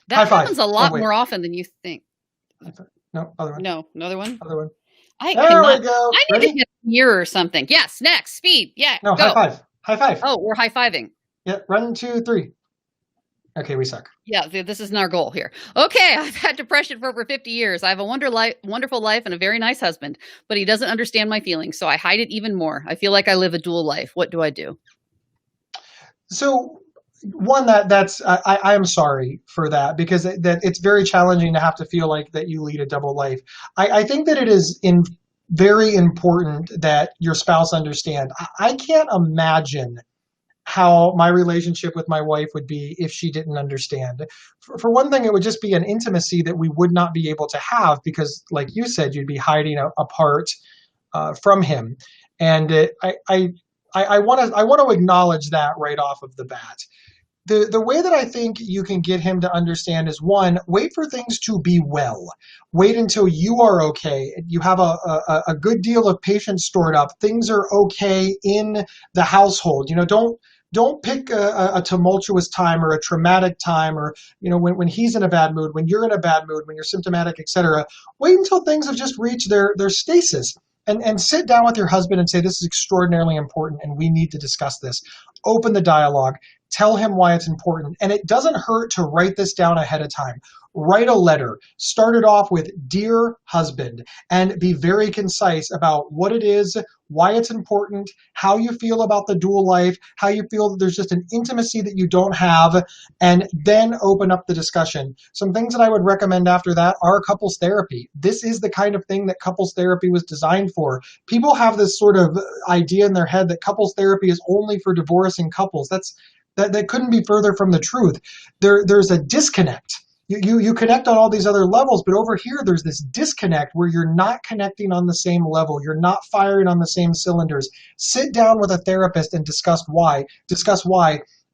That happens a lot more often than you think. No, other one. No, another one? Other one. There we go. I need to get a mirror or something. Yes, next, speed. Yeah, no, go. High five. Oh, we're high-fiving. Yeah, 1, 2, 3. Okay, we suck. Yeah, this isn't our goal here. Okay, I've had depression for over 50 years. I have a wonderful life and a very nice husband, but he doesn't understand my feelings, so I hide it even more. I feel like I live a dual life. What do I do? So, one, I am sorry for that because that it's very challenging to have to feel like that you lead a double life. I think that it is very important that your spouse understand. I can't imagine how my relationship with my wife would be if she didn't understand. For one thing, it would just be an intimacy that we would not be able to have because, like you said, you'd be hiding apart from him. And I want to acknowledge that right off of the bat. the way that I think you can get him to understand is, one, wait for things to be well. Wait until you are okay. You have a good deal of patience stored up. Things are okay in the household. Don't pick a tumultuous time or a traumatic time, or when he's in a bad mood, when you're in a bad mood, when you're symptomatic, etc. Wait until things have just reached their stasis. And sit down with your husband and say, this is extraordinarily important and we need to discuss this. Open the dialogue. Tell him why it's important. And it doesn't hurt to write this down ahead of time. Write a letter. Start it off with, "Dear husband," and be very concise about what it is, why it's important, how you feel about the dual life, how you feel that there's just an intimacy that you don't have, and then open up the discussion. Some things that I would recommend after that are couples therapy. This is the kind of thing that couples therapy was designed for. People have this sort of idea in their head that couples therapy is only for divorcing couples. That couldn't be further from the truth. There's a disconnect. You connect on all these other levels, but over here there's this disconnect where you're not connecting on the same level. You're not firing on the same cylinders. Sit down with a therapist and discuss why.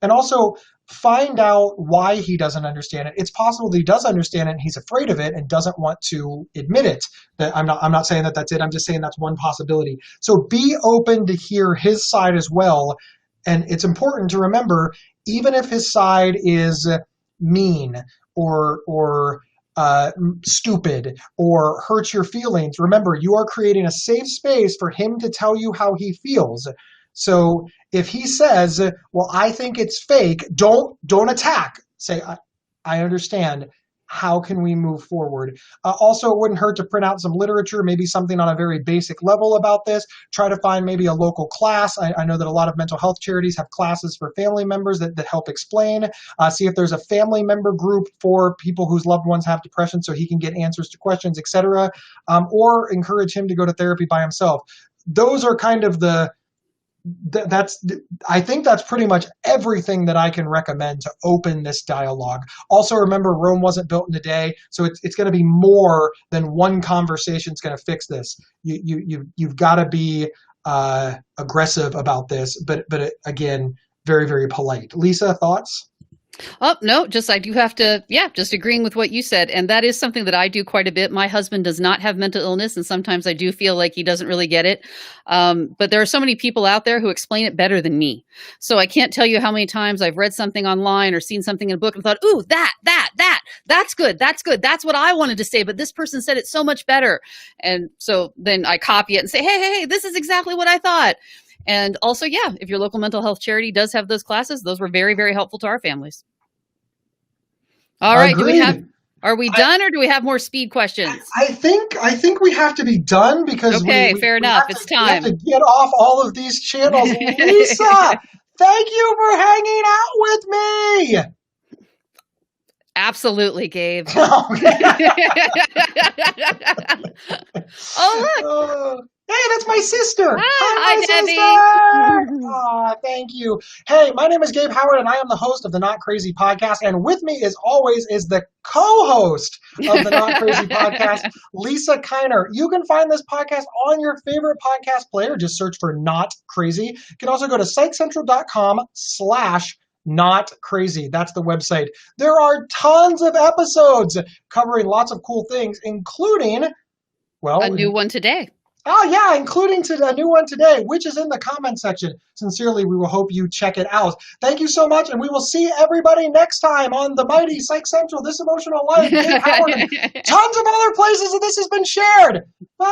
And also find out why he doesn't understand it. It's possible that he does understand it and he's afraid of it and doesn't want to admit it. That I'm not saying that that's it. I'm just saying that's one possibility. So be open to hear his side as well. And it's important to remember, even if his side is mean or stupid or hurts your feelings, remember, you are creating a safe space for him to tell you how he feels. So if he says, well, I think it's fake, don't attack. Say, I understand. How can we move forward? Also, it wouldn't hurt to print out some literature, maybe something on a very basic level about this. Try to find maybe a local class. I know that a lot of mental health charities have classes for family members that help explain. See if there's a family member group for people whose loved ones have depression so he can get answers to questions, etc. Or encourage him to go to therapy by himself. Those are kind of I think that's pretty much everything that I can recommend to open this dialogue. Also, remember, Rome wasn't built in a day, so it's going to be more than one conversation is going to fix this. You've got to be aggressive about this, but again, very, very polite. Lisa, thoughts? Oh, no, I do have to, just agreeing with what you said. And that is something that I do quite a bit. My husband does not have mental illness, and sometimes I do feel like he doesn't really get it. But there are so many people out there who explain it better than me. So I can't tell you how many times I've read something online or seen something in a book and thought, ooh, that's good. That's what I wanted to say, but this person said it so much better. And so then I copy it and say, hey, this is exactly what I thought. And also, if your local mental health charity does have those classes, those were very, very helpful to our families. All right. Are we done, or do we have more speed questions? I think we have to be done because fair enough. It's time. We have to get off all of these channels. Lisa, thank you for hanging out with me. Absolutely, Gabe. Oh, look. Hey, that's my sister. Hi, Debbie. Oh, thank you. Hey, my name is Gabe Howard, and I am the host of the Not Crazy Podcast. And with me, as always, is the co-host of the Not Crazy Podcast, Lisa Kiner. You can find this podcast on your favorite podcast player. Just search for Not Crazy. You can also go to psychcentral.com/Not Crazy. That's the website. There are tons of episodes covering lots of cool things, including, a new one today. Oh, yeah, including a new one today, which is in the comment section. Sincerely, we will hope you check it out. Thank you so much, and we will see everybody next time on the mighty Psych Central, This Emotional Life, Gabe Howard, and tons of other places that this has been shared. Bye!